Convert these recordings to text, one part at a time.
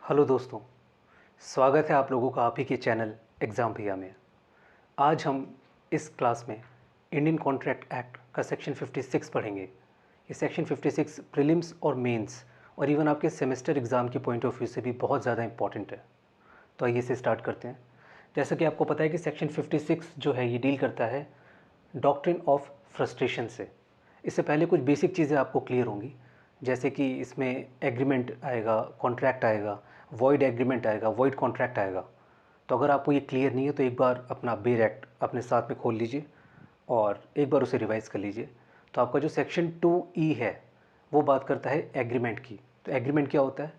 Hello दोस्तों, स्वागत है आप लोगों का आप ही के चैनल एग्ज़ाम भैया में। आज हम इस क्लास में इंडियन कॉन्ट्रैक्ट एक्ट का सेक्शन 56 पढ़ेंगे। ये सेक्शन 56 प्रीलिम्स और मेंस और इवन आपके सेमेस्टर एग्ज़ाम के पॉइंट ऑफ व्यू से भी बहुत ज़्यादा इंपॉर्टेंट है। तो आइए इसे स्टार्ट करते हैं। जैसा कि आपको पता है कि सेक्शन 56 जो है ये डील करता है डॉक्ट्रिन ऑफ फ्रस्ट्रेशन से। इससे पहले कुछ बेसिक चीज़ें आपको क्लियर होंगी, जैसे कि इसमें एग्रीमेंट आएगा, कॉन्ट्रैक्ट आएगा, वॉइड एग्रीमेंट आएगा, वॉइड कॉन्ट्रैक्ट आएगा। तो अगर आपको ये क्लियर नहीं है तो एक बार अपना बेर एक्ट अपने साथ में खोल लीजिए और एक बार उसे रिवाइज़ कर लीजिए। तो आपका जो सेक्शन 2E है वो बात करता है एग्रीमेंट की। तो एग्रीमेंट क्या होता है?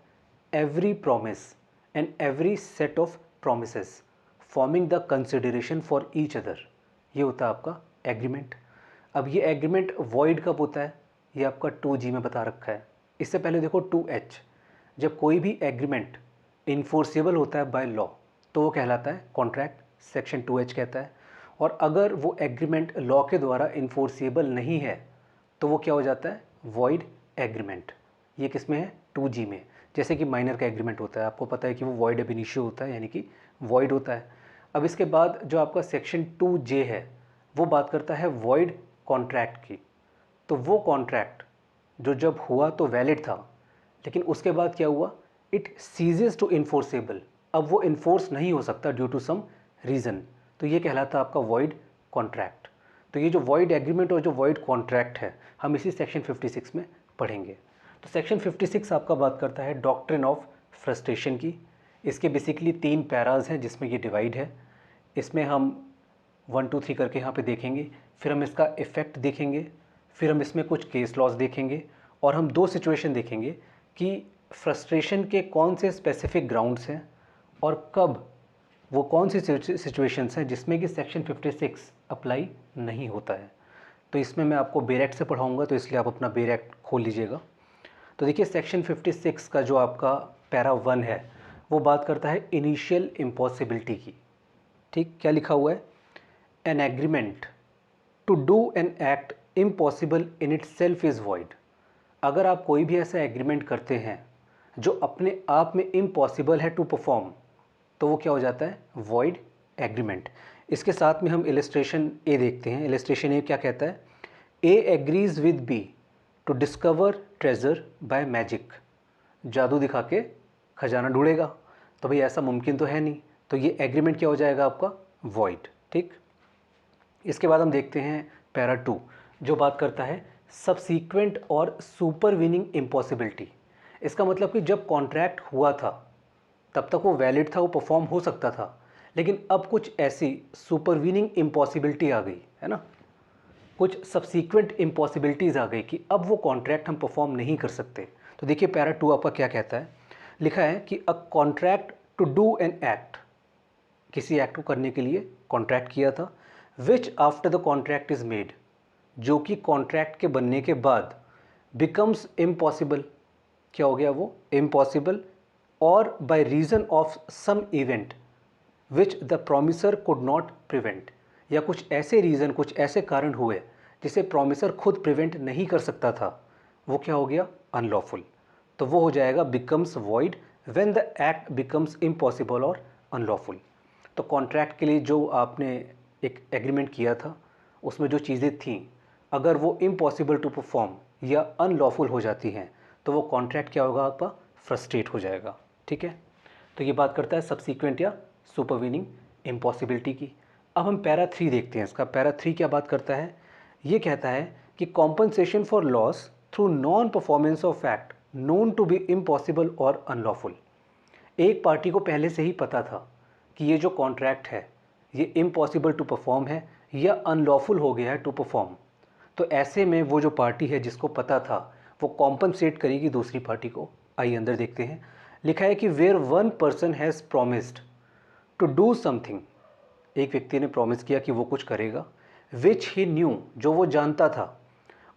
Every promise and every set of promises forming the consideration for each other, ये होता है आपका एग्रीमेंट। अब ये एग्रीमेंट वॉइड कब होता है ये आपका 2G में बता रखा है। इससे पहले देखो 2H, जब कोई भी एग्रीमेंट इन्फोर्सेबल होता है बाय लॉ तो वो कहलाता है कॉन्ट्रैक्ट, सेक्शन 2H कहता है। और अगर वो एग्रीमेंट लॉ के द्वारा इन्फोर्सेबल नहीं है तो वो क्या हो जाता है? Void agreement. ये किस में है? 2G में। जैसे कि माइनर का एग्रीमेंट होता है, आपको पता है कि वो वॉइड अब इनिशियो होता है, यानी कि वॉइड होता है। अब इसके बाद जो आपका सेक्शन 2J है वो बात करता है वॉइड कॉन्ट्रैक्ट की। तो वो कॉन्ट्रैक्ट जो जब हुआ तो वैलिड था, लेकिन उसके बाद क्या हुआ? It ceases to enforceable. अब वो इन्फोर्स नहीं हो सकता ड्यू टू सम रीज़न, तो ये कहलाता है आपका वॉइड कॉन्ट्रैक्ट। तो ये जो वॉइड एग्रीमेंट और जो वॉइड कॉन्ट्रैक्ट है हम इसी सेक्शन 56 में पढ़ेंगे। तो सेक्शन 56 आपका बात करता है डॉक्ट्रिन ऑफ फ्रस्ट्रेशन की। इसके बेसिकली 3 पैराज हैं जिसमें ये डिवाइड है। इसमें हम 1 2 3 करके यहाँ पे देखेंगे, फिर हम इसका इफ़ेक्ट देखेंगे, फिर हम इसमें कुछ केस लॉज देखेंगे और हम 2 सिचुएशन देखेंगे कि फ्रस्ट्रेशन के कौन से स्पेसिफिक ग्राउंड्स हैं और कब वो कौन सी सिचुएशंस हैं जिसमें कि सेक्शन 56 अप्लाई नहीं होता है। तो इसमें मैं आपको बेर एक्ट से पढ़ाऊँगा, तो इसलिए आप अपना बेर एक्ट खोल लीजिएगा। तो देखिए सेक्शन 56 का जो आपका पैरा 1 है वो बात करता है इनिशियल इम्पॉसिबिलिटी की। ठीक, क्या लिखा हुआ है? An agreement to do an act impossible in itself is void. अगर आप कोई भी ऐसा एग्रीमेंट करते हैं जो अपने आप में इम्पॉसिबल है टू परफॉर्म तो वो क्या हो जाता है? Void agreement. इसके साथ में हम इलस्ट्रेशन ए देखते हैं। इलस्ट्रेशन ए क्या कहता है? A agrees with B to discover treasure by magic. जादू दिखा के खजाना ढूंढेगा, तो भाई ऐसा मुमकिन तो है नहीं, तो ये एग्रीमेंट क्या हो जाएगा आपका? वॉइड। ठीक, इसके बाद हम देखते हैं पैरा 2 जो बात करता है सबसीक्वेंट और सुपरवीनिंग इम्पॉसिबिलिटी। इसका मतलब कि जब कॉन्ट्रैक्ट हुआ था तब तक वो वैलिड था, वो परफॉर्म हो सकता था, लेकिन अब कुछ ऐसी सुपरवीनिंग इम्पॉसिबिलिटी आ गई है ना, कुछ सबसीक्वेंट इम्पॉसिबिलिटीज़ आ गई कि अब वो कॉन्ट्रैक्ट हम परफॉर्म नहीं कर सकते। तो देखिए पैरा 2 आपका क्या कहता है? लिखा है कि a contract to do an act, किसी एक्ट को करने के लिए कॉन्ट्रैक्ट किया था, which after the contract is made, जो कि कॉन्ट्रैक्ट के बनने के बाद बिकम्स इम्पॉसिबल। क्या हो गया वो? इम्पॉसिबल। और by reason of some event which the promisor could not prevent, या कुछ ऐसे रीज़न, कुछ ऐसे कारण हुए जिसे प्रोमिसर खुद प्रिवेंट नहीं कर सकता था, वो क्या हो गया? अनलॉफुल। तो वो हो जाएगा becomes void when the act becomes impossible और अनलॉफुल। तो कॉन्ट्रैक्ट के लिए जो आपने एक एग्रीमेंट किया था उसमें जो चीज़ें थीं, अगर वो इम्पॉसिबल टू परफॉर्म या अनलॉफुल हो जाती हैं तो वो कॉन्ट्रैक्ट क्या होगा आपका? फ्रस्ट्रेट हो जाएगा। ठीक है, तो ये बात करता है सबसीक्वेंट या सुपरवीनिंग इम्पॉसिबिलिटी की। अब हम पैरा 3 देखते हैं। इसका पैरा 3 क्या बात करता है? ये कहता है कि compensation for loss through non performance of act known to be impossible और अनलॉफुल। एक पार्टी को पहले से ही पता था कि ये जो कॉन्ट्रैक्ट है ये इम्पॉसिबल टू परफॉर्म है या अनलॉफुल हो गया है टू परफॉर्म, तो ऐसे में वो जो पार्टी है जिसको पता था वो कॉम्पनसेट करेगी दूसरी पार्टी को। आइए अंदर देखते हैं। लिखा है कि where one person has promised to do something, एक व्यक्ति ने प्रॉमिस किया कि वो कुछ करेगा, विच ही न्यू, जो वो जानता था,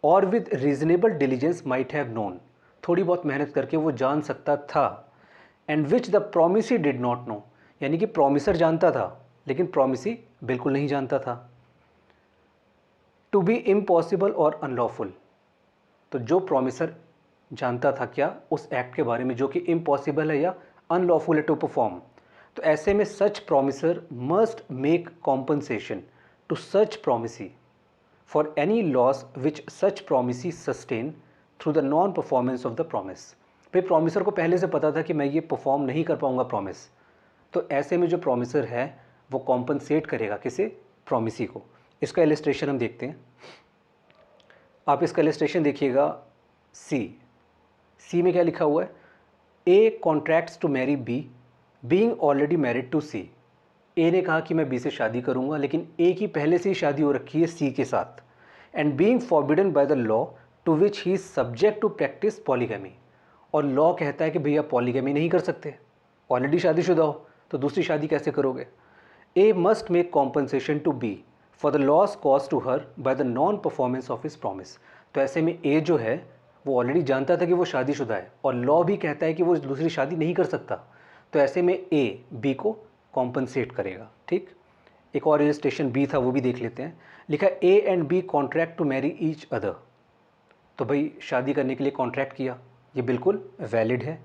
और with reasonable diligence might have known, थोड़ी बहुत मेहनत करके वो जान सकता था, and which the promisee did not know, यानी कि प्रॉमिसर जानता था लेकिन प्रॉमिसी बिल्कुल नहीं जानता था। टू बी इम्पॉसिबल और अनलॉफुल, तो जो प्रॉमिसर जानता था क्या? उस एक्ट के बारे में जो कि इम्पॉसिबल है या अनलॉफुल है टू परफॉर्म, तो ऐसे में such promiser must make compensation to such promisee for any loss which such promisee sustain through the non performance of the promise. भाई प्रॉमिसर को पहले से पता था कि मैं ये परफॉर्म नहीं कर पाऊंगा प्रॉमिस, तो ऐसे में जो प्रॉमिसर है वो कॉम्पनसेट करेगा किसे, प्रॉमिसी को। इसका इलस्ट्रेशन हम देखते हैं। आप इसका इलस्ट्रेशन देखिएगा। सी में क्या लिखा हुआ है, A contracts to marry B being already married to C. A ने कहा कि मैं बी से शादी करूंगा, लेकिन ए की पहले से ही शादी हो रखी है सी के साथ। And being forbidden by the law to which he is subject to practise polygamy. और लॉ कहता है कि भैया पॉलीगैमी नहीं कर सकते, ऑलरेडी शादीशुदा हो तो दूसरी शादी कैसे करोगे। A must make compensation to B for the loss cause to her by the non performance of his promise. तो ऐसे में ए जो है वो ऑलरेडी जानता था कि वो शादीशुदा है, और लॉ भी कहता है कि वो दूसरी शादी नहीं कर सकता, तो ऐसे में ए बी को कॉम्पनसेट करेगा। ठीक, एक और इलस्ट्रेशन बी था वो भी देख लेते हैं। लिखा A and B contract to marry each other. तो भाई शादी करने के लिए कॉन्ट्रैक्ट किया, ये बिल्कुल वैलिड है,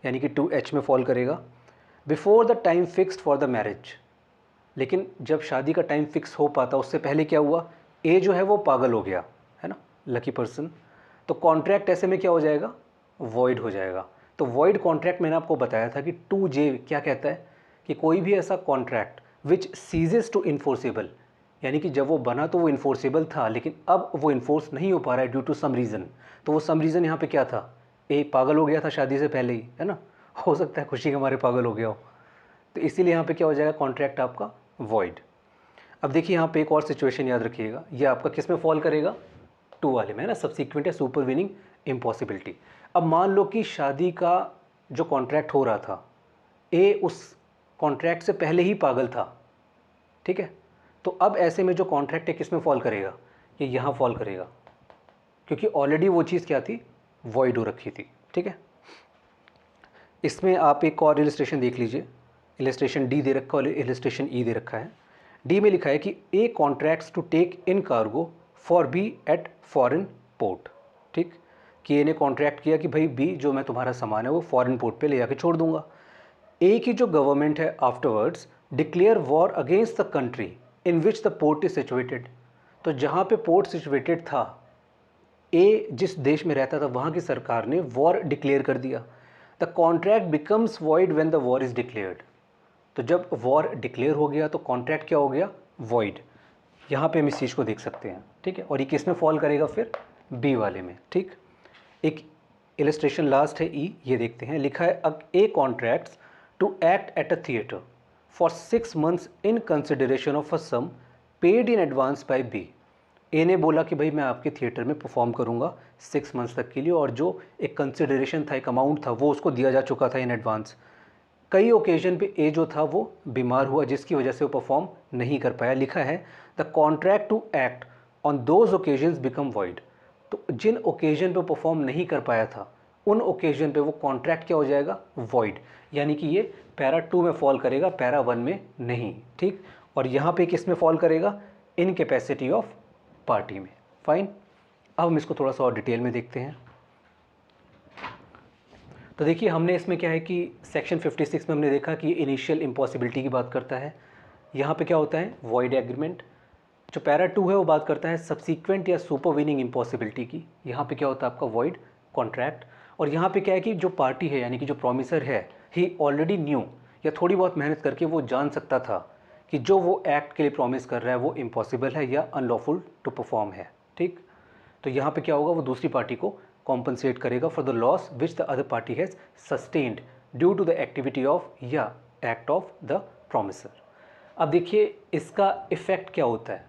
यानी कि 2H में फॉल करेगा। Before the time fixed for the marriage, लेकिन जब शादी का टाइम फिक्स हो पाता उससे पहले क्या हुआ, ए जो है वो पागल हो गया है ना, लकी पर्सन, तो कॉन्ट्रैक्ट ऐसे में क्या हो जाएगा, वॉइड हो जाएगा। तो वॉइड कॉन्ट्रैक्ट मैंने आपको बताया था कि 2J क्या कहता है कि कोई भी ऐसा contract which ceases to enforceable, यानी कि जब वो बना तो वो इन्फोर्सेबल था, लेकिन अब वो इन्फोर्स नहीं हो पा रहा है ड्यू टू सम रीज़न। तो वो सम रीज़न यहाँ पे क्या था, ए पागल हो गया था शादी से पहले ही, है ना, हो सकता है खुशी के मारे पागल हो गया हो, तो इसीलिए यहाँ पे क्या हो जाएगा, कॉन्ट्रैक्ट आपका वॉइड। अब देखिए यहाँ पे एक और सिचुएशन याद रखिएगा, ये आपका किस में फॉल करेगा, 2 वाले में, है ना, सब्सिक्वेंट है सुपरवीनिंग इम्पॉसिबिलिटी। अब मान लो कि शादी का जो कॉन्ट्रैक्ट हो रहा था, ए उस कॉन्ट्रैक्ट से पहले ही पागल था, ठीक है, तो अब ऐसे में जो कॉन्ट्रैक्ट है किस में फॉल करेगा, ये यहाँ फॉल करेगा, क्योंकि ऑलरेडी वो चीज़ क्या थी, वॉइड हो रखी थी। ठीक है, इसमें आप एक और इलस्ट्रेशन देख लीजिए, इलस्ट्रेशन डी दे रखा और इलस्ट्रेशन ई दे रखा है। डी में लिखा है कि A contracts to take in cargo for B at foreign port. ठीक, कि ए ने कॉन्ट्रैक्ट किया कि भाई बी जो मैं तुम्हारा सामान है वो फॉरेन पोर्ट पे ले जाके छोड़ दूंगा। ए की जो गवर्नमेंट है afterwards declare war against the country in which the port is situated. तो जहाँ पे पोर्ट सिचुएटेड था, ए जिस देश में रहता था वहाँ की सरकार ने वॉर डिक्लेयर कर दिया। The contract becomes void when the war is declared. तो जब वॉर डिक्लेयर हो गया तो कॉन्ट्रैक्ट क्या हो गया, वॉइड। यहाँ पे हम इस चीज़ को देख सकते हैं। ठीक है, और ये किस में फॉल करेगा फिर, बी वाले में। ठीक, एक इलस्ट्रेशन लास्ट है ई, ये देखते हैं। लिखा है A contracts to act at a theatre for 6 months in consideration of a sum paid in advance by B. A ने बोला कि भाई मैं आपके थिएटर में परफॉर्म करूंगा 6 months तक के लिए, और जो एक कंसिडरेशन था, एक अमाउंट था, वो उसको दिया जा चुका था इन एडवांस। कई ओकेजन पे ए जो था वो बीमार हुआ, जिसकी वजह से वो परफॉर्म नहीं कर पाया। लिखा है the contract to act on those occasions become void. तो जिन ओकेजन पे परफॉर्म नहीं कर पाया था उन ओकेजन पे वो कॉन्ट्रैक्ट क्या हो जाएगा, वॉइड, यानी कि ये पैरा 2 में फॉल करेगा, पैरा 1 में नहीं। ठीक, और यहाँ पे किस में फॉल करेगा, इनकैपेसिटी ऑफ पार्टी में। फाइन, अब हम इसको थोड़ा सा और डिटेल में देखते हैं। तो देखिए हमने इसमें क्या है कि सेक्शन 56 में हमने देखा कि इनिशियल इम्पॉसिबिलिटी की बात करता है। यहाँ पे क्या होता है, वॉइड एग्रीमेंट। जो पैरा 2 है वो बात करता है सब्सीक्वेंट या सुपरवीनिंग इम्पॉसिबिलिटी की। यहाँ पे क्या होता है आपका वॉइड कॉन्ट्रैक्ट। और यहाँ पे क्या है कि जो पार्टी है यानी कि जो प्रॉमिसर है, ही ऑलरेडी न्यू, या थोड़ी बहुत मेहनत करके वो जान सकता था कि जो वो एक्ट के लिए प्रॉमिस कर रहा है वो इम्पॉसिबल है या अनलॉफुल टू परफॉर्म है। ठीक, तो यहाँ पे क्या होगा, वो दूसरी पार्टी को कॉम्पनसेट करेगा for the loss which the other party has sustained due to the activity of या एक्ट ऑफ द प्रॉमिसर। अब देखिए इसका इफ़ेक्ट क्या होता है।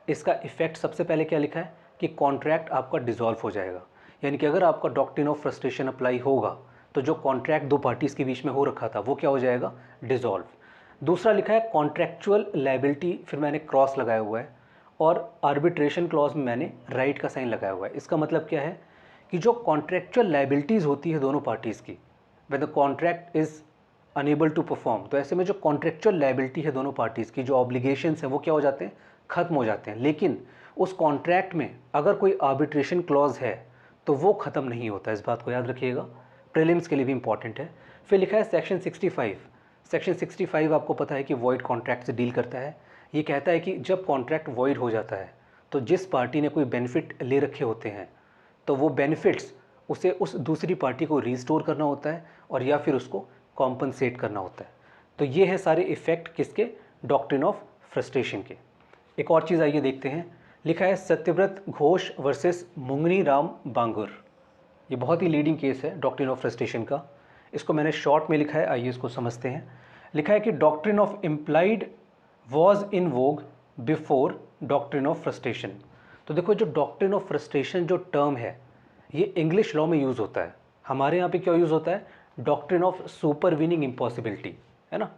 इसका इफ़ेक्ट सबसे पहले क्या लिखा है कि कॉन्ट्रैक्ट आपका डिसॉल्व हो जाएगा, यानी कि अगर आपका डॉक्ट्रिन ऑफ फ्रस्ट्रेशन अप्लाई होगा तो जो कॉन्ट्रैक्ट दो पार्टीज़ के बीच में हो रखा था वो क्या हो जाएगा, डिसॉल्व। दूसरा लिखा है कॉन्ट्रैक्चुअल लायबिलिटी, फिर मैंने क्रॉस लगाया हुआ है, और आर्बिट्रेशन क्लॉज में मैंने राइट का साइन लगाया हुआ है। इसका मतलब क्या है कि जो कॉन्ट्रैक्चुअल लायबिलिटीज़ होती है दोनों पार्टीज़ की, when the contract is unable to perform, तो ऐसे में जो कॉन्ट्रैक्चुअल लायबिलिटी है दोनों पार्टीज़ की, जो ऑब्लिगेशंस हैं वो क्या हो जाते हैं, ख़त्म हो जाते हैं। लेकिन उस कॉन्ट्रैक्ट में अगर कोई आर्बिट्रेशन क्लॉज है तो वो ख़त्म नहीं होता, इस बात को याद रखिएगा, प्रीलिम्स के लिए भी इंपॉर्टेंट है। फिर लिखा है सेक्शन 65। सेक्शन 65 आपको पता है कि वॉइड कॉन्ट्रैक्ट से डील करता है। ये कहता है कि जब कॉन्ट्रैक्ट वॉइड हो जाता है तो जिस पार्टी ने कोई बेनिफिट ले रखे होते हैं तो वो बेनिफिट्स उसे उस दूसरी पार्टी को रिस्टोर करना होता है और या फिर उसको कॉम्पनसेट करना होता है। तो ये है सारे इफ़ेक्ट किसके, डॉक्ट्रिन ऑफ फ्रस्ट्रेशन के। एक और चीज़ आइए देखते हैं, लिखा है सत्यव्रत घोष वर्सेस मुंगनी राम बांगुर। ये बहुत ही लीडिंग केस है डॉक्ट्रिन ऑफ फ्रस्ट्रेशन का। इसको मैंने शॉर्ट में लिखा है, आइए इसको समझते हैं। लिखा है कि doctrine of implied was in Vogue before doctrine of frustration. तो देखो जो डॉक्ट्रिन ऑफ फ्रस्ट्रेशन जो टर्म है ये इंग्लिश लॉ में यूज़ होता है। हमारे यहाँ पे क्या यूज़ होता है, डॉक्ट्रिन ऑफ सुपरवीनिंग इम्पॉसिबिलिटी, है ना,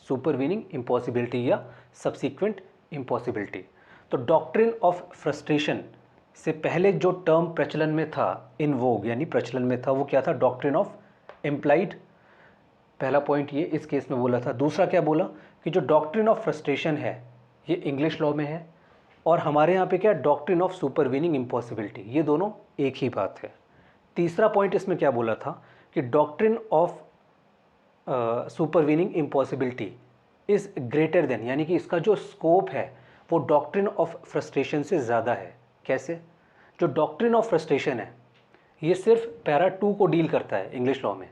सुपरवीनिंग इम्पॉसिबिलिटी या सब्सिक्वेंट इम्पॉसिबिलिटी। तो डॉक्ट्रिन ऑफ फ्रस्ट्रेशन से पहले जो टर्म प्रचलन में था, इन वोग यानी प्रचलन में था, वो क्या था, डॉक्ट्रिन ऑफ इम्प्लाइड। पहला पॉइंट ये इस केस में बोला था। दूसरा क्या बोला कि जो डॉक्ट्रिन ऑफ फ्रस्ट्रेशन है ये इंग्लिश लॉ में है और हमारे यहाँ पे क्या, डॉक्ट्रिन ऑफ सुपरवीनिंग इम्पॉसिबिलिटी, ये दोनों एक ही बात है। तीसरा पॉइंट इसमें क्या बोला था कि doctrine of supervening impossibility is greater than, यानी कि इसका जो स्कोप है वो डॉक्ट्रिन ऑफ फ्रस्ट्रेशन से ज़्यादा है। कैसे, जो डॉक्ट्रिन ऑफ फ्रस्ट्रेशन है ये सिर्फ पैरा 2 को डील करता है इंग्लिश लॉ में,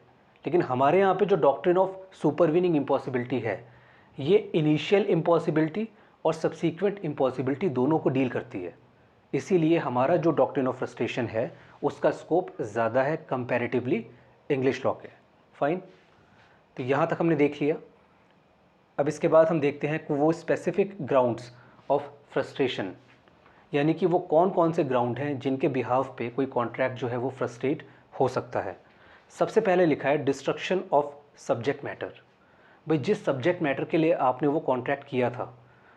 लेकिन हमारे यहाँ पे जो डॉक्ट्रिन ऑफ सुपरवीनिंग इम्पॉसिबिलिटी है ये इनिशियल इम्पॉसिबिलिटी और सब्सीक्वेंट इम्पॉसिबिलिटी दोनों को डील करती है। इसीलिए हमारा जो डॉक्ट्रिन ऑफ फ्रस्ट्रेशन है उसका स्कोप ज़्यादा है कंपैरेटिवली इंग्लिश लॉ के। फाइन, तो यहाँ तक हमने देख लिया। अब इसके बाद हम देखते हैं कि वो स्पेसिफिक ग्राउंड्स ऑफ फ्रस्ट्रेशन, यानी कि वो कौन कौन से ग्राउंड हैं जिनके बिहाफ पे कोई कॉन्ट्रैक्ट जो है वो फ्रस्ट्रेट हो सकता है। सबसे पहले लिखा है डिस्ट्रक्शन ऑफ सब्जेक्ट मैटर। भाई जिस सब्जेक्ट मैटर के लिए आपने वो कॉन्ट्रैक्ट किया था,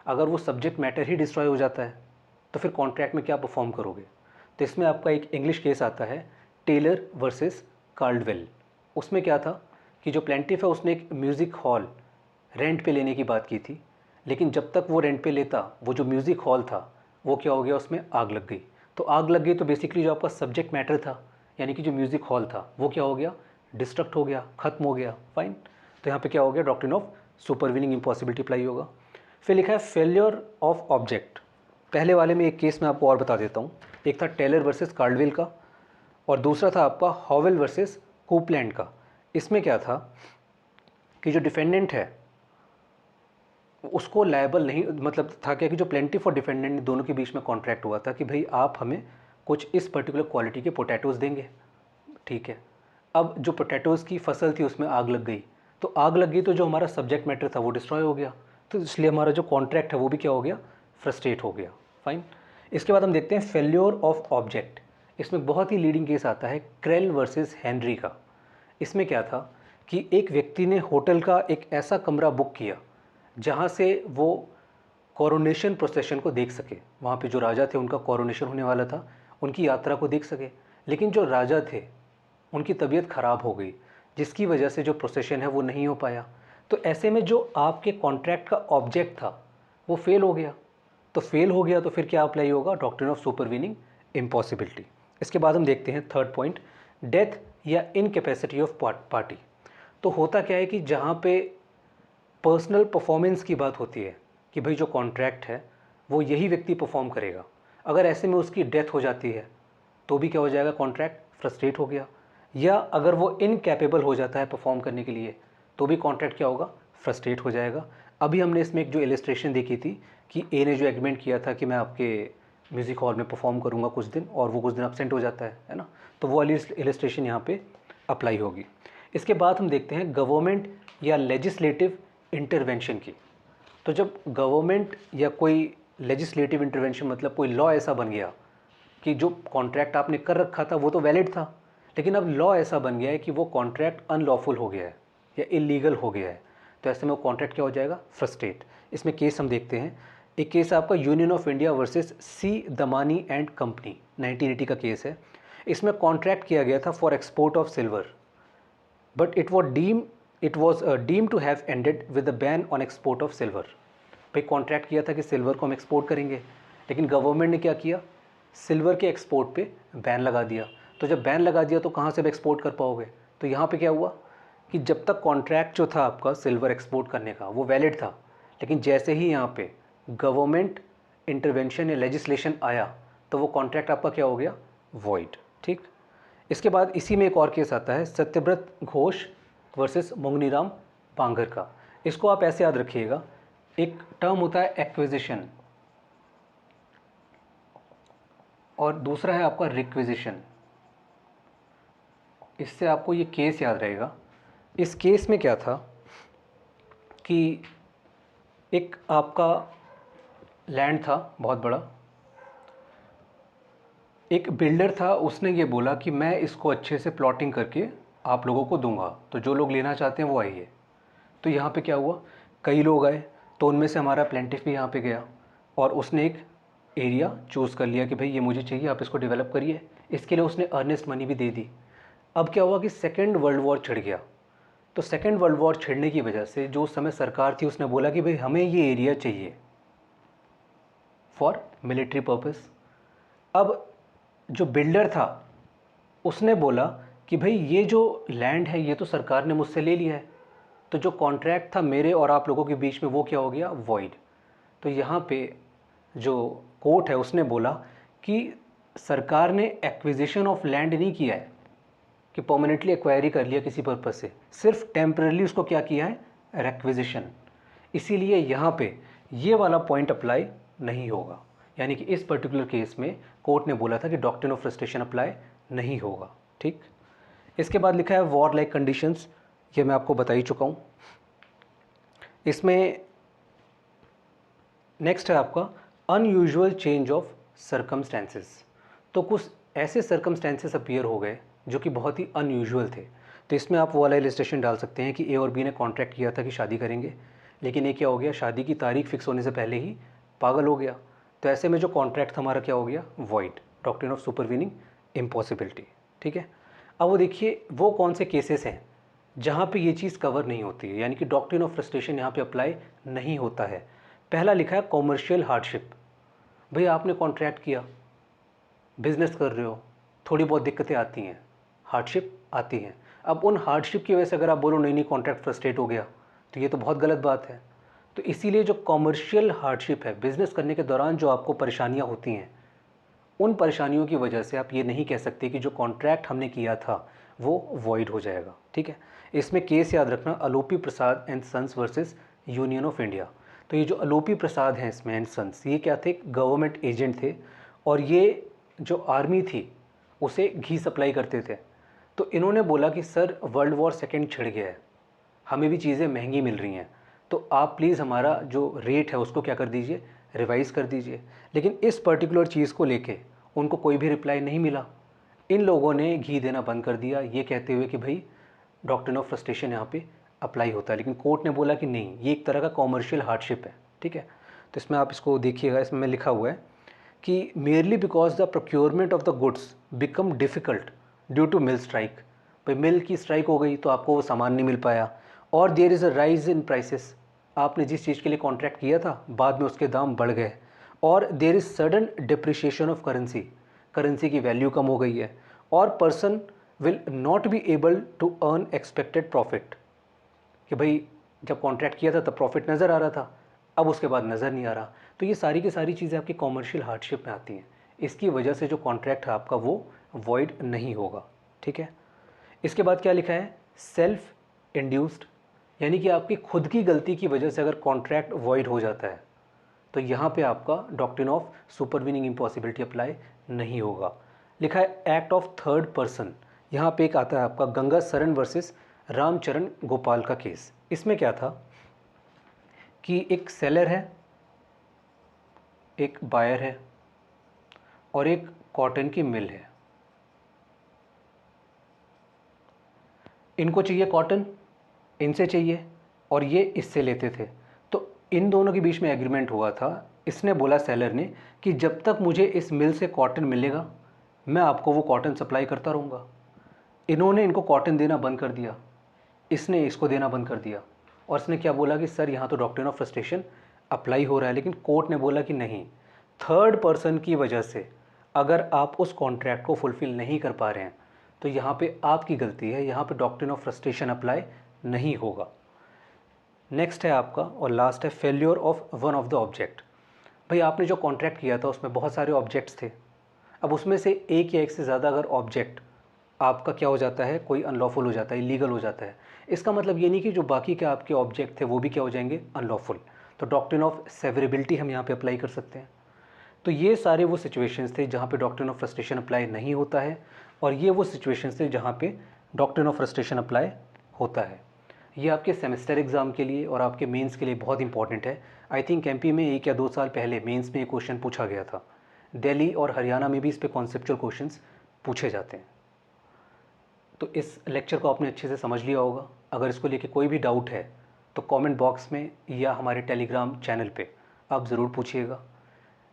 अगर वो सब्जेक्ट मैटर ही डिस्ट्रॉय हो जाता है तो फिर कॉन्ट्रैक्ट में क्या परफॉर्म करोगे। तो इसमें आपका एक इंग्लिश केस आता है, टेलर वर्सेस कार्डवेल। उसमें क्या था कि जो प्लेंटिफ है उसने एक म्यूज़िक हॉल रेंट पे लेने की बात की थी, लेकिन जब तक वो रेंट पे लेता वो जो म्यूज़िक हॉल था वो क्या हो गया, उसमें आग लग गई। तो आग लग गई तो बेसिकली जो आपका सब्जेक्ट मैटर था यानी कि जो म्यूज़िक हॉल था वो क्या हो गया, डिस्ट्रक्ट हो गया, ख़त्म हो गया। फाइन, तो यहाँ पे क्या हो गया, doctrine of supervening impossibility apply होगा। फिर लिखा है फेलियर ऑफ ऑब्जेक्ट। पहले वाले में एक केस मैं आपको और बता देता हूँ, एक था टेलर वर्सेस कार्डवेल का और दूसरा था आपका हॉवेल वर्सेस कोपलैंड का। इसमें क्या था कि जो डिफेंडेंट है उसको लायबल नहीं, मतलब था क्या कि जो प्लेंटिफ और डिफेंडेंट दोनों के बीच में कॉन्ट्रैक्ट हुआ था कि भाई आप हमें कुछ इस पर्टिकुलर क्वालिटी के पोटैटोज़ देंगे, ठीक है। अब जो पोटैटोज़ की फसल थी उसमें आग लग गई, तो आग लग गई तो जो हमारा सब्जेक्ट मैटर था वो डिस्ट्रॉय हो गया, तो इसलिए हमारा जो कॉन्ट्रैक्ट है वो भी क्या हो गया, फ्रस्ट्रेट हो गया। फाइन, इसके बाद हम देखते हैं फेल्योर ऑफ ऑब्जेक्ट। इसमें बहुत ही लीडिंग केस आता है क्रेल वर्सेस हेनरी का। इसमें क्या था कि एक व्यक्ति ने होटल का एक ऐसा कमरा बुक किया जहाँ से वो कोरोनेशन प्रोसेशन को देख सके, वहाँ पे जो राजा थे उनका कोरोनेशन होने वाला था, उनकी यात्रा को देख सके, लेकिन जो राजा थे उनकी तबीयत ख़राब हो गई जिसकी वजह से जो प्रोसेशन है वो नहीं हो पाया। तो ऐसे में जो आपके कॉन्ट्रैक्ट का ऑब्जेक्ट था वो फेल हो गया, तो फेल हो गया तो फिर क्या अप्लाई होगा, डॉक्ट्रिन ऑफ सुपरवीनिंग इम्पॉसिबिलिटी। इसके बाद हम देखते हैं थर्ड पॉइंट, डेथ या इनकैपेसिटी ऑफ पार्टी। तो होता क्या है कि जहाँ पे पर्सनल परफॉर्मेंस की बात होती है कि भाई जो कॉन्ट्रैक्ट है वो यही व्यक्ति परफॉर्म करेगा, अगर ऐसे में उसकी डेथ हो जाती है तो भी क्या हो जाएगा, कॉन्ट्रैक्ट फ्रस्ट्रेट हो गया। या अगर वो इनकैपेबल हो जाता है परफॉर्म करने के लिए तो भी कॉन्ट्रैक्ट क्या होगा, फ्रस्ट्रेट हो जाएगा। अभी हमने इसमें एक जो इलस्ट्रेशन देखी थी कि ए ने जो एग्रीमेंट किया था कि मैं आपके म्यूज़िक हॉल में परफॉर्म करूँगा कुछ दिन और वो कुछ दिन अब्सेंट हो जाता है ना, तो वो वाली इलस्ट्रेशन यहाँ पे अप्लाई होगी। इसके बाद हम देखते हैं गवर्नमेंट या लेजिस्लेटिव इंटरवेंशन की। तो जब गवर्नमेंट या कोई लेजिस्लेटिव इंटरवेंशन मतलब कोई लॉ ऐसा बन गया कि जो कॉन्ट्रैक्ट आपने कर रखा था वो तो वैलिड था, लेकिन अब लॉ ऐसा बन गया है कि वो कॉन्ट्रैक्ट अनलॉफुल हो गया है या इलीगल हो गया है, तो ऐसे में वो कॉन्ट्रैक्ट क्या हो जाएगा, फ्रस्ट्रेट। इसमें केस हम देखते हैं, एक केस आपका union of India versus C Damani and company, 1980 का केस है। इसमें कॉन्ट्रैक्ट किया गया था for export of silver, but it was deem to have ended with the ban on export of silver. भाई कॉन्ट्रैक्ट किया था कि सिल्वर को हम एक्सपोर्ट करेंगे, लेकिन गवर्नमेंट ने क्या किया, सिल्वर के एक्सपोर्ट पे बैन लगा दिया। तो जब बैन लगा दिया तो कहाँ से एक्सपोर्ट कर पाओगे, तो यहाँ पे क्या हुआ कि जब तक कॉन्ट्रैक्ट जो था आपका सिल्वर एक्सपोर्ट करने का वो वैलिड था, लेकिन जैसे ही यहाँ पे गवर्नमेंट इंटरवेंशन या लेजिस्लेशन आया तो वो कॉन्ट्रैक्ट आपका क्या हो गया, वॉइड। ठीक। इसके बाद इसी में एक और केस आता है सत्यव्रत घोष वर्सेस मोगनीराम पांघर का। इसको आप ऐसे याद रखिएगा, एक टर्म होता है एक्विजिशन और दूसरा है आपका रिक्विजिशन। इससे आपको ये केस याद रहेगा। इस केस में क्या था कि एक आपका लैंड था बहुत बड़ा, एक बिल्डर था, उसने ये बोला कि मैं इसको अच्छे से प्लॉटिंग करके आप लोगों को दूंगा, तो जो लोग लेना चाहते हैं वो आइए। तो यहाँ पे क्या हुआ, कई लोग आए, तो उनमें से हमारा प्लेंटिफ भी यहाँ पे गया और उसने एक एरिया चूज़ कर लिया कि भाई ये मुझे चाहिए, आप इसको डेवलप करिए। इसके लिए उसने अर्नेस्ट मनी भी दे दी। अब क्या हुआ कि सेकेंड वर्ल्ड वॉर छिड़ गया। तो सेकेंड वर्ल्ड वॉर छिड़ने की वजह से जो उस समय सरकार थी उसने बोला कि भाई हमें ये एरिया चाहिए फॉर मिलिट्री पर्पस। अब जो बिल्डर था उसने बोला कि भाई ये जो लैंड है ये तो सरकार ने मुझसे ले लिया है, तो जो कॉन्ट्रैक्ट था मेरे और आप लोगों के बीच में वो क्या हो गया, वॉइड। तो यहाँ पे जो कोर्ट है उसने बोला कि सरकार ने एक्विजिशन ऑफ लैंड नहीं किया है कि परमानेंटली एक्वायरी कर लिया किसी पर्पज से, सिर्फ टेम्परली उसको क्या किया है, रिक्विजिशन। इसीलिए यहाँ पे ये वाला पॉइंट अप्लाई नहीं होगा, यानी कि इस पर्टिकुलर केस में कोर्ट ने बोला था कि डॉक्ट्रिन ऑफ फ्रस्ट्रेशन अप्लाई नहीं होगा। ठीक। इसके बाद लिखा है वॉर लाइक कंडीशंस, ये मैं आपको बता ही चुका हूँ। इसमें नेक्स्ट है आपका अनयूजुअल चेंज ऑफ सर्कमस्टेंसेस। तो कुछ ऐसे सर्कमस्टेंसेस अपीयर हो गए जो कि बहुत ही अनयूजुअल थे। तो इसमें आप वो वाला इलस्ट्रेशन डाल सकते हैं कि ए और बी ने कॉन्ट्रैक्ट किया था कि शादी करेंगे, लेकिन ये क्या हो गया, शादी की तारीख फिक्स होने से पहले ही पागल हो गया। तो ऐसे में जो कॉन्ट्रैक्ट हमारा क्या हो गया, void, doctrine of supervening impossibility. ठीक है। अब वो देखिए वो कौन से केसेस हैं जहाँ पे ये चीज़ कवर नहीं होती है, यानी कि डॉक्ट्रिन ऑफ फ्रस्ट्रेशन यहाँ पे अप्लाई नहीं होता है। पहला लिखा है कॉमर्शियल हार्डशिप। भाई आपने कॉन्ट्रैक्ट किया, बिजनेस कर रहे हो, थोड़ी बहुत दिक्कतें आती हैं, हार्डशिप आती हैं। अब उन हार्डशिप की वजह से अगर आप बोलो नहीं नहीं कॉन्ट्रैक्ट फ्रस्ट्रेट हो गया, तो ये तो बहुत गलत बात है। तो इसीलिए जो कॉमर्शियल हार्डशिप है, बिजनेस करने के दौरान जो आपको परेशानियाँ होती हैं, उन परेशानियों की वजह से आप ये नहीं कह सकते कि जो कॉन्ट्रैक्ट हमने किया था वो वॉइड हो जाएगा। ठीक है। इसमें केस याद रखना, Alopi Prasad and sons versus union of India. तो ये जो अलोपी प्रसाद हैं इसमें एंड सन्स, ये क्या थे, गवर्नमेंट एजेंट थे और ये जो आर्मी थी उसे घी सप्लाई करते थे। तो इन्होंने बोला कि सर वर्ल्ड वॉर सेकेंड छिड़ गया है, हमें भी चीज़ें महंगी मिल रही हैं, तो आप प्लीज़ हमारा जो रेट है उसको क्या कर दीजिए, रिवाइज़ कर दीजिए। लेकिन इस पर्टिकुलर चीज़ को लेके उनको कोई भी रिप्लाई नहीं मिला। इन लोगों ने घी देना बंद कर दिया, ये कहते हुए कि भाई डॉक्ट्रिन ऑफ फ्रस्ट्रेशन यहाँ पे अप्लाई होता है। लेकिन कोर्ट ने बोला कि नहीं, ये एक तरह का कॉमर्शियल हार्डशिप है। ठीक है। तो इसमें आप इसको देखिएगा, इसमें लिखा हुआ है कि merely because the procurement of the goods become difficult due to mill strike. भाई मिल की स्ट्राइक हो गई तो आपको वो सामान नहीं मिल पाया, और there is a rise in prices, आपने जिस चीज़ के लिए कॉन्ट्रैक्ट किया था बाद में उसके दाम बढ़ गए, और there is sudden depreciation of currency, currency की वैल्यू कम हो गई है, और person will not be able to earn expected profit. कि भाई जब कॉन्ट्रैक्ट किया था तब प्रॉफिट नज़र आ रहा था, अब उसके बाद नज़र नहीं आ रहा। तो ये सारी की सारी चीज़ें आपकी कॉमर्शियल हार्डशिप में आती हैं। इसकी वजह से जो कॉन्ट्रैक्ट है आपका वो वॉइड नहीं होगा। ठीक है। इसके बाद क्या लिखा है, सेल्फ इंड्यूस्ड, यानी कि आपकी खुद की गलती की वजह से अगर कॉन्ट्रैक्ट वॉइड हो जाता है तो यहाँ पे आपका doctrine of supervening impossibility apply नहीं होगा। लिखा है एक्ट ऑफ थर्ड पर्सन। यहाँ पे एक आता है आपका गंगा सरन वर्सेस रामचरण गोपाल का केस। इसमें क्या था कि एक सेलर है, एक बायर है और एक कॉटन की मिल है। इनको चाहिए कॉटन, इनसे चाहिए, और ये इससे लेते थे। तो इन दोनों के बीच में एग्रीमेंट हुआ था। इसने बोला सेलर ने कि जब तक मुझे इस मिल से कॉटन मिलेगा मैं आपको वो कॉटन सप्लाई करता रहूँगा। इन्होंने इनको कॉटन देना बंद कर दिया, इसने इसको देना बंद कर दिया, और इसने क्या बोला कि सर यहाँ तो डॉक्ट्रिन ऑफ फ्रस्ट्रेशन अप्लाई हो रहा है। लेकिन कोर्ट ने बोला कि नहीं, थर्ड पर्सन की वजह से अगर आप उस कॉन्ट्रैक्ट को फुलफ़िल नहीं कर पा रहे हैं तो यहाँ पे आपकी गलती है, यहाँ पे डॉक्ट्रिन ऑफ फ्रस्ट्रेशन अप्लाई नहीं होगा। नेक्स्ट है आपका और लास्ट है failure of one of the object. भाई आपने जो कॉन्ट्रैक्ट किया था उसमें बहुत सारे ऑब्जेक्ट्स थे, अब उसमें से एक या एक से ज़्यादा अगर ऑब्जेक्ट आपका क्या हो जाता है, कोई अनलॉफुल हो जाता है, इलीगल हो जाता है, इसका मतलब ये नहीं कि जो बाकी के आपके ऑब्जेक्ट थे वो भी क्या हो जाएंगे, अनलॉफुल। तो डॉक्ट्रिन ऑफ सेवरेबिलिटी हम यहाँ पे अप्लाई कर सकते हैं। तो ये सारे वो सिचुएशंस थे जहाँ पे डॉक्ट्रिन ऑफ फ्रस्ट्रेशन अप्लाई नहीं होता है, और ये वो सिचुएशंस थे जहाँ पे डॉक्ट्रिन ऑफ फ्रस्ट्रेशन अप्लाई होता है। ये आपके सेमेस्टर एग्ज़ाम के लिए और आपके मेंस के लिए बहुत इंपॉर्टेंट है। आई थिंक एमपी में 1 या 2 साल पहले मेंस में ये क्वेश्चन पूछा गया था। दिल्ली और हरियाणा में भी इस पे कॉन्सेप्चुअल क्वेश्चंस पूछे जाते हैं। तो इस लेक्चर को आपने अच्छे से समझ लिया होगा। अगर इसको लेके कोई भी डाउट है तो कमेंट बॉक्स में या हमारे टेलीग्राम चैनल पे आप ज़रूर पूछिएगा।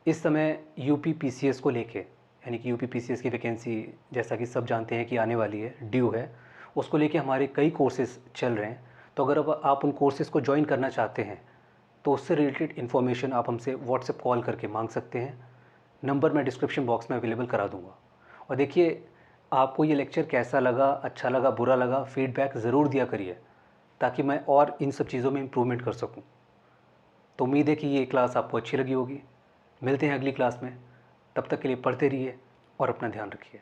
इस समय यूपी पीसीएस को लेके, यानी कि यूपी पीसीएस की वैकेंसी जैसा कि सब जानते हैं कि आने वाली है, ड्यू है, उसको लेके हमारे कई कोर्सेज़ चल रहे हैं। तो अगर अब आप उन कोर्सेज़ को ज्वाइन करना चाहते हैं तो उससे रिलेटेड इन्फॉर्मेशन आप हमसे व्हाट्सएप कॉल करके मांग सकते हैं। नंबर मैं डिस्क्रिप्शन बॉक्स में अवेलेबल करा दूंगा। और देखिए, आपको ये लेक्चर कैसा लगा, अच्छा लगा, बुरा लगा, फीडबैक ज़रूर दिया करिए ताकि मैं और इन सब चीज़ों में इम्प्रूवमेंट कर सकूं। तो उम्मीद है कि ये क्लास आपको अच्छी लगी होगी। मिलते हैं अगली क्लास में, तब तक के लिए पढ़ते रहिए और अपना ध्यान रखिए।